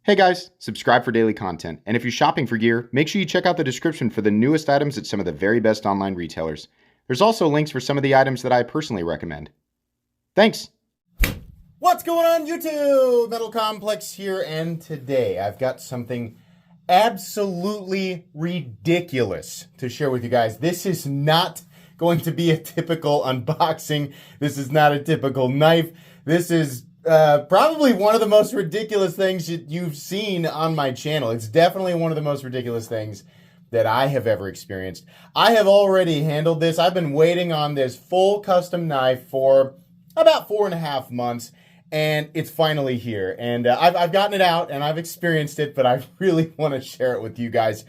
Hey guys, subscribe for daily content, and if you're shopping for gear, make sure you check out the description for the newest items at some of the very best online retailers. There's also links for some of the items that I personally recommend. Thanks! What's going on YouTube? Metal Complex here, and today I've got something absolutely ridiculous to share with you guys. This is not going to be a typical unboxing. This is not a typical knife. This is probably one of the most ridiculous things you've seen on my channel. It's definitely one of the most ridiculous things that I have ever experienced. I have already handled this. I've been waiting on this full custom knife for about 4.5 months, and it's finally here. And I've gotten it out and I've experienced it, but I really want to share it with you guys.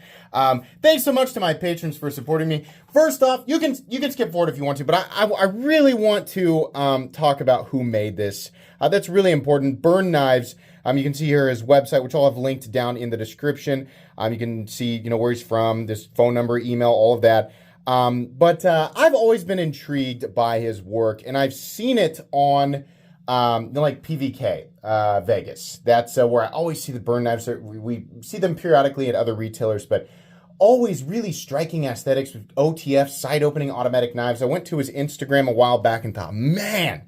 Thanks so much to my patrons for supporting me. First off, you can skip forward if you want to, but I really want to talk about who made this. That's really important. Burn Knives. You can see here his website, which I'll have linked down in the description. You can see, where he's from, this phone number, email, all of that. But I've always been intrigued by his work, and I've seen it on like PVK Vegas. That's where I always see the Burn Knives. We see them periodically at other retailers, but always really striking aesthetics with OTF, side opening automatic knives. I went to his Instagram a while back and thought, man,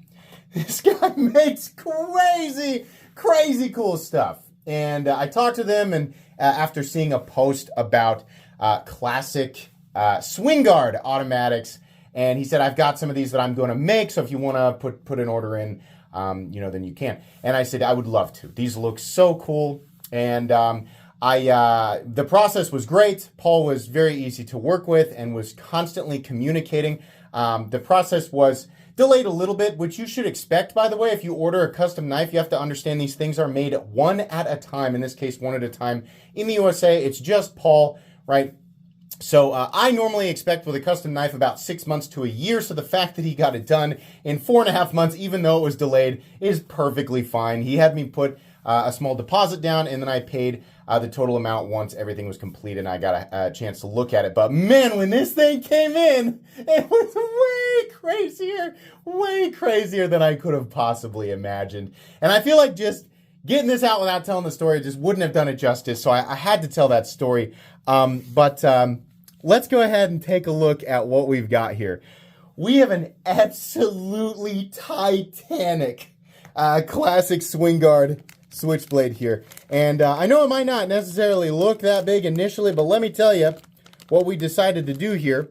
this guy makes crazy cool stuff. And I talked to them, and after seeing a post about classic Swinguard automatics, and he said, I've got some of these that I'm going to make, so if you want to put an order in, then you can. And I said, I would love to. These look so cool. And the process was great. Paul was very easy to work with and was constantly communicating. The process was delayed a little bit, which you should expect, by the way. If you order a custom knife, you have to understand these things are made one at a time. In this case, one at a time. In the USA, it's just Paul, right? So I normally expect with a custom knife about 6 months to a year. So the fact that he got it done in 4.5 months, even though it was delayed, is perfectly fine. He had me put a small deposit down, and then I paid the total amount once everything was complete and I got a chance to look at it. But man, when this thing came in, it was way crazier than I could have possibly imagined. And I feel like just getting this out without telling the story just wouldn't have done it justice. So I had to tell that story. But let's go ahead and take a look at what we've got here. We have an absolutely titanic classic Swinguard switchblade here. And I know it might not necessarily look that big initially, but let me tell you what we decided to do here.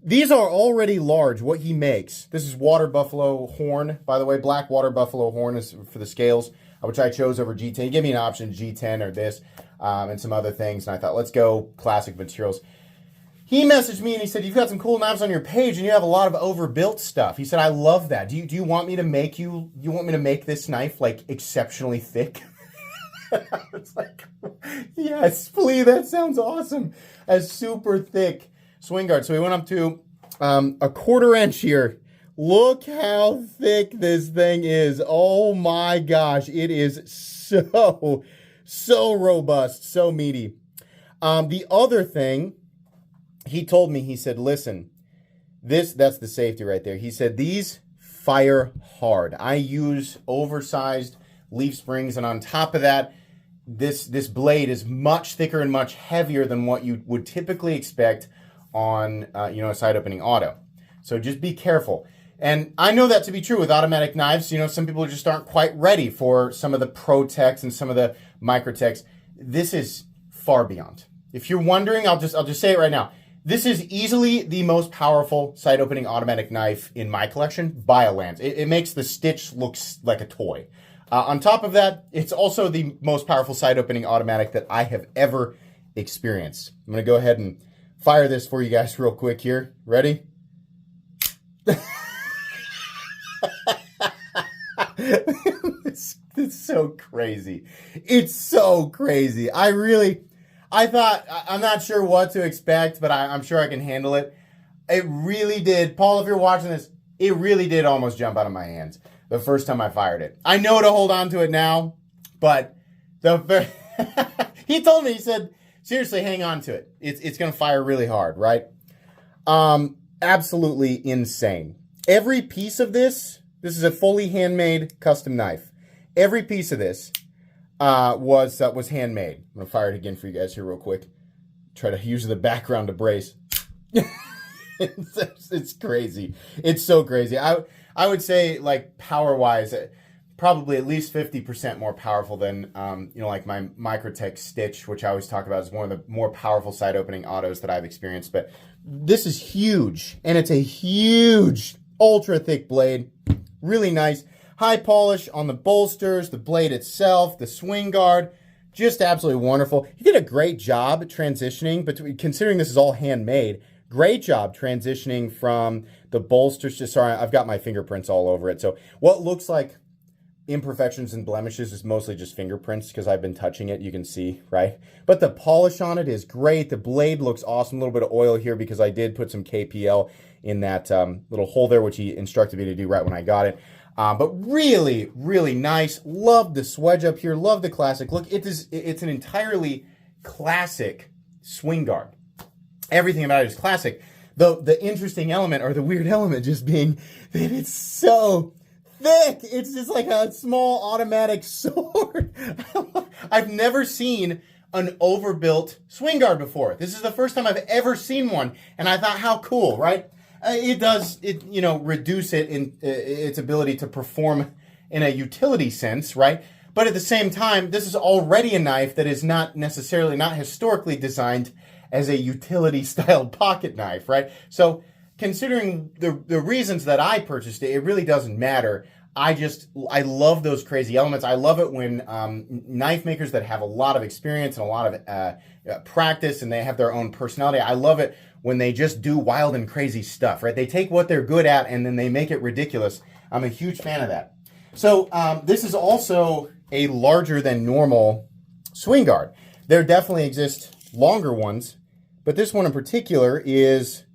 These are already large, what he makes. This is water buffalo horn, by the way. Black water buffalo horn is for the scales, which I chose over G10. He gave me an option, G10 or this, and some other things. And I thought, let's go classic materials. He messaged me and he said, you've got some cool knives on your page and you have a lot of overbuilt stuff. He said, I love that. Do you want me to make make this knife like exceptionally thick? I was like, yes, please. That sounds awesome. A super thick Swinguard. So we went up to a 1/4 inch here. Look how thick this thing is. Oh my gosh. It is so robust, so meaty. The other thing, he told me, he said, listen, that's the safety right there. He said, these fire hard. I use oversized leaf springs, and on top of that, this blade is much thicker and much heavier than what you would typically expect on a side opening auto. So just be careful. And I know that to be true with automatic knives. Some people just aren't quite ready for some of the pro techs and some of the micro techs. This is far beyond. If you're wondering, I'll just say it right now. This is easily the most powerful side opening automatic knife in my collection by a lance. It makes the stitch look like a toy. On top of that, it's also the most powerful side opening automatic that I have ever experienced. I'm going to go ahead and fire this for you guys real quick here. Ready? It's so crazy. It's so crazy. I thought, I'm not sure what to expect, but I'm sure I can handle it. It really did. Paul, if you're watching this, it really did almost jump out of my hands the first time I fired it. I know to hold on to it now, but he told me, he said, seriously, hang on to it. It's going to fire really hard, right? Absolutely insane. Every piece of this is a fully handmade custom knife. Every piece of this was handmade. I'm gonna fire it again for you guys here real quick. Try to use the background to brace. It's crazy. It's so crazy. I would say, like, power wise, probably at least 50% more powerful than like my Microtech Stitch, which I always talk about as one of the more powerful side opening autos that I've experienced. But this is huge, and it's a huge ultra thick blade. Really nice. High polish on the bolsters, the blade itself, the swing guard. Just absolutely wonderful. You did a great job transitioning, but considering this is all handmade, great job transitioning from the bolsters to, sorry, I've got my fingerprints all over it. So what looks like imperfections and blemishes is mostly just fingerprints because I've been touching it, you can see, right? But the polish on it is great. The blade looks awesome. A little bit of oil here because I did put some KPL in that little hole there, which he instructed me to do right when I got it. But really, really nice. Love the swedge up here. Love the classic look. It's an entirely classic swing guard. Everything about it is classic. The interesting element, or the weird element, just being that it's so thick. It's just like a small automatic sword. I've never seen an overbuilt swing guard before. This is the first time I've ever seen one, and I thought, how cool, right? It does, reduce it in its ability to perform in a utility sense, right? But at the same time, this is already a knife that is not historically designed as a utility-styled pocket knife, right? So considering the reasons that I purchased it, it really doesn't matter. I love those crazy elements. I love it when knife makers that have a lot of experience and a lot of practice, and they have their own personality. I love it when they just do wild and crazy stuff, right? They take what they're good at and then they make it ridiculous. I'm a huge fan of that. So this is also a larger than normal swing guard. There definitely exist longer ones, but this one in particular is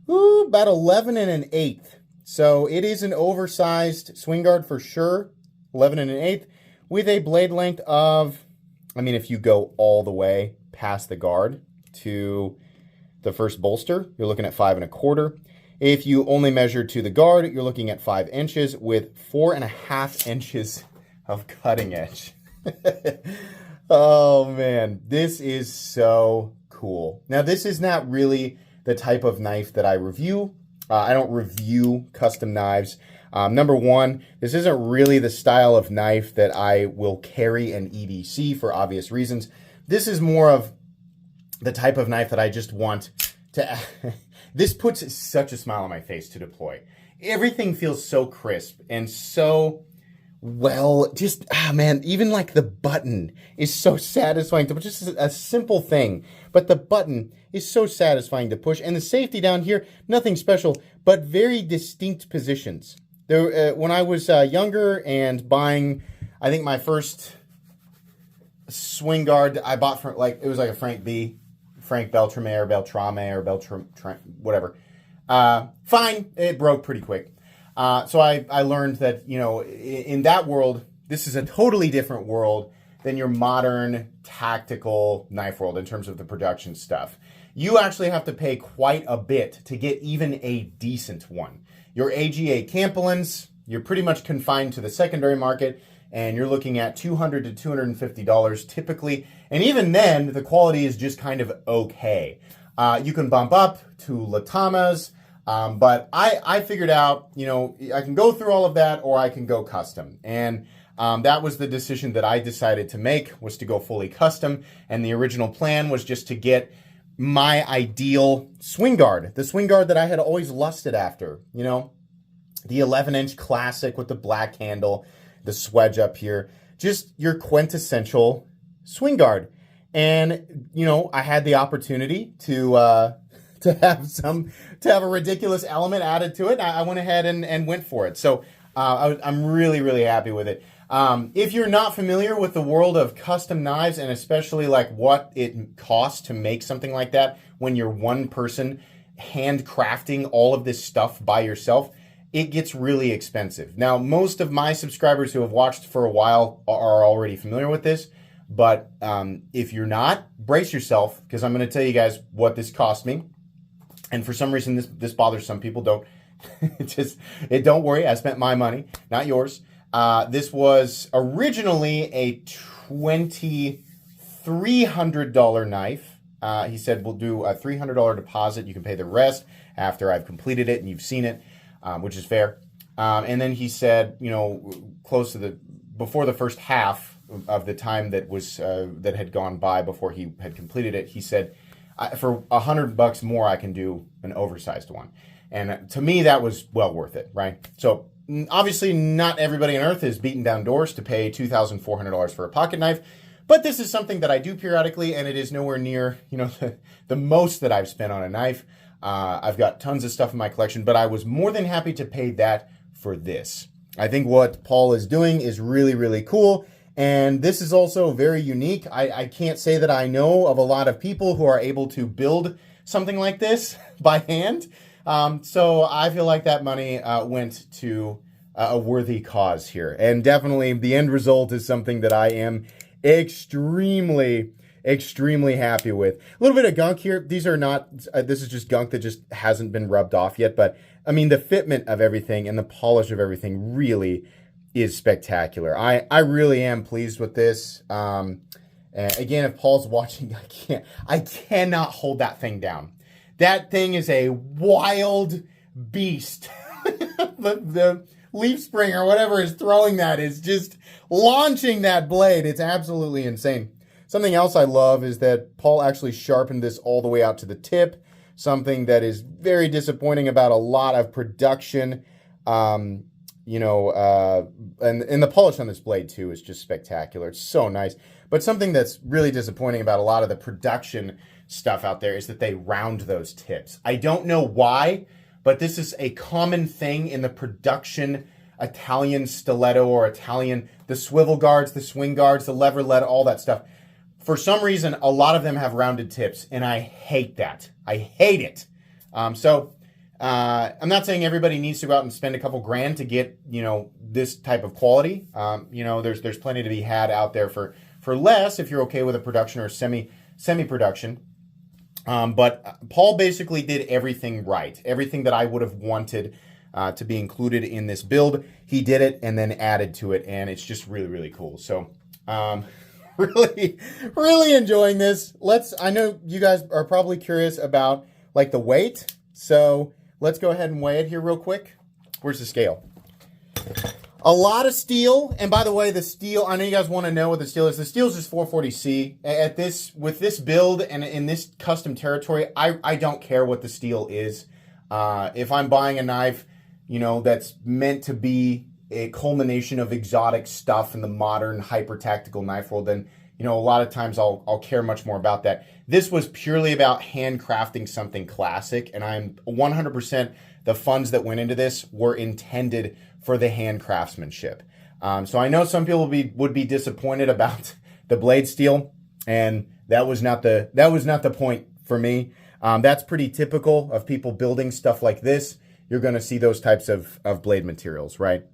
about 11 1/8. So it is an oversized swing guard for sure, 11 1/8, with a blade length of, if you go all the way past the guard to the first bolster, you're looking at 5 1/4. If you only measure to the guard, you're looking at 5 inches with 4.5 inches of cutting edge. Oh man, this is so cool. Now, this is not really the type of knife that I review. I don't review custom knives. Number one, this isn't really the style of knife that I will carry an EDC for obvious reasons. This is more of the type of knife that I just want to... This puts such a smile on my face to deploy. Everything feels so crisp and so... Well, just, even like the button is so satisfying to push. Just a simple thing, but the button is so satisfying to push. And the safety down here, nothing special, but very distinct positions. There, when I was younger and buying, I think my first swing guard I bought from, it was like a Frank Beltrame, whatever. Fine, it broke pretty quick. So I learned that, in that world, this is a totally different world than your modern tactical knife world in terms of the production stuff. You actually have to pay quite a bit to get even a decent one. Your AGA Campolans, you're pretty much confined to the secondary market, and you're looking at $200 to $250 typically. And even then, the quality is just kind of okay. You can bump up to Latamas, but I figured out, I can go through all of that or I can go custom. And that was the decision that I decided to make, was to go fully custom. And the original plan was just to get my ideal swing guard, the swing guard that I had always lusted after, the 11-inch classic with the black handle, the swedge up here, just your quintessential swing guard. And, I had the opportunity to have a ridiculous element added to it. I went ahead and went for it. So I'm really, really happy with it. If you're not familiar with the world of custom knives, and especially like what it costs to make something like that when you're one person handcrafting all of this stuff by yourself, it gets really expensive. Now, most of my subscribers who have watched for a while are already familiar with this. But if you're not, brace yourself, because I'm going to tell you guys what this cost me. And for some reason, this bothers some people. Don't worry. I spent my money, not yours. This was originally a $2,300 knife. He said, we'll do a $300 deposit. You can pay the rest after I've completed it and you've seen it, which is fair. And then he said, you know, before the first half of the time that had gone by before he had completed it, he said, for $100 more, I can do an oversized one. And to me, that was well worth it, right? So obviously not everybody on earth is beating down doors to pay $2,400 for a pocket knife, but this is something that I do periodically, and it is nowhere near, you know, the most that I've spent on a knife. I've got tons of stuff in my collection, but I was more than happy to pay that for this. I think what Paul is doing is really, really cool, and this is also very unique. I can't say that I know of a lot of people who are able to build something like this by hand, so I feel like that money went to a worthy cause here, and definitely the end result is something that I am extremely happy with. A little bit of gunk here. These are not, this is just gunk that just hasn't been rubbed off yet, but I mean, the fitment of everything and the polish of everything really is spectacular. I really am pleased with this. Again, if Paul's watching, I cannot hold that thing down. That thing is a wild beast. The leaf spring or whatever is throwing that is just launching that blade. It's absolutely insane. Something else I love is that Paul actually sharpened this all the way out to the tip, something that is very disappointing about a lot of production. You know, and the polish on this blade too is just spectacular. It's so nice. But something that's really disappointing about a lot of the production stuff out there is that they round those tips. I don't know why, but this is a common thing in the production Italian stiletto or Italian, the swivel guards, the swing guards, the lever lead, all that stuff. For some reason, a lot of them have rounded tips, and I hate that. I hate it. I'm not saying everybody needs to go out and spend a couple grand to get, you know, this type of quality. You know, there's plenty to be had out there for less if you're okay with a production or semi-production. But Paul basically did everything right. Everything that I would have wanted to be included in this build, he did it and then added to it, and it's just really, really cool. So, really enjoying this. I know you guys are probably curious about like the weight, so let's go ahead and weigh it here real quick. Where's the scale? A lot of steel, and by the way, the steel, I know you guys want to know what the steel is. The steel is just 440C. With this build and in this custom territory, I don't care what the steel is. If I'm buying a knife, you know, that's meant to be a culmination of exotic stuff in the modern hyper-tactical knife world, then, you know, a lot of times I'll care much more about that. This was purely about handcrafting something classic, and I'm 100% the funds that went into this were intended for the hand craftsmanship. So I know some people would be disappointed about the blade steel, and that was not the point for me. That's pretty typical of people building stuff like this. You're going to see those types of blade materials, right?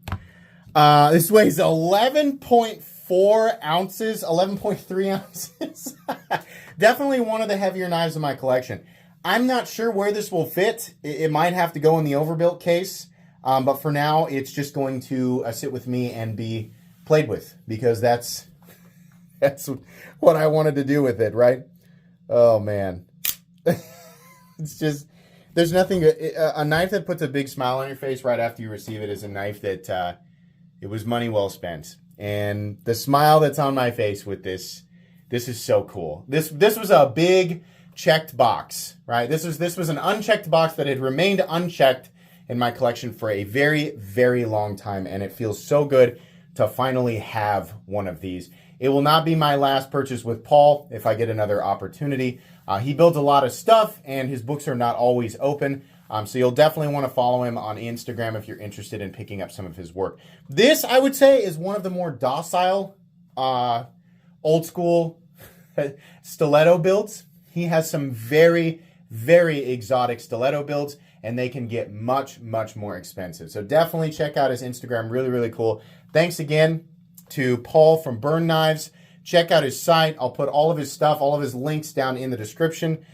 This weighs 11.4 ounces, 11.3 ounces. Definitely one of the heavier knives in my collection. I'm not sure where this will fit. It might have to go in the overbuilt case. But for now, it's just going to sit with me and be played with, because that's what I wanted to do with it, right? Oh, man. It's just, there's nothing, a knife that puts a big smile on your face right after you receive it is a knife that it was money well spent. And the smile that's on my face with this is so cool. This was a big checked box, right? This was an unchecked box that had remained unchecked in my collection for a very, very long time, and it feels so good to finally have one of these. It will not be my last purchase with Paul if I get another opportunity. He builds a lot of stuff, and his books are not always open, so you'll definitely want to follow him on Instagram if you're interested in picking up some of his work. This, I would say, is one of the more docile, old school stiletto builds. He has some very, very exotic stiletto builds, and they can get much, much more expensive. So definitely check out his Instagram. Really, really cool. Thanks again to Paul from Burn Knives. Check out his site. I'll put all of his stuff, all of his links down in the description.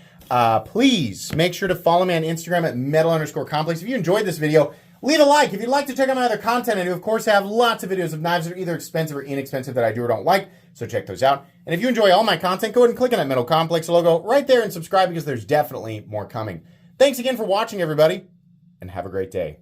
Please make sure to follow me on Instagram at metal_complex. If you enjoyed this video, Leave a like. If you'd like to check out my other content, I do, of course, have lots of videos of knives that are either expensive or inexpensive that I do or don't like, so check those out. And if you enjoy all my content, go ahead and click on that Metal Complex logo right there and subscribe because there's definitely more coming. Thanks again for watching, everybody, and have a great day.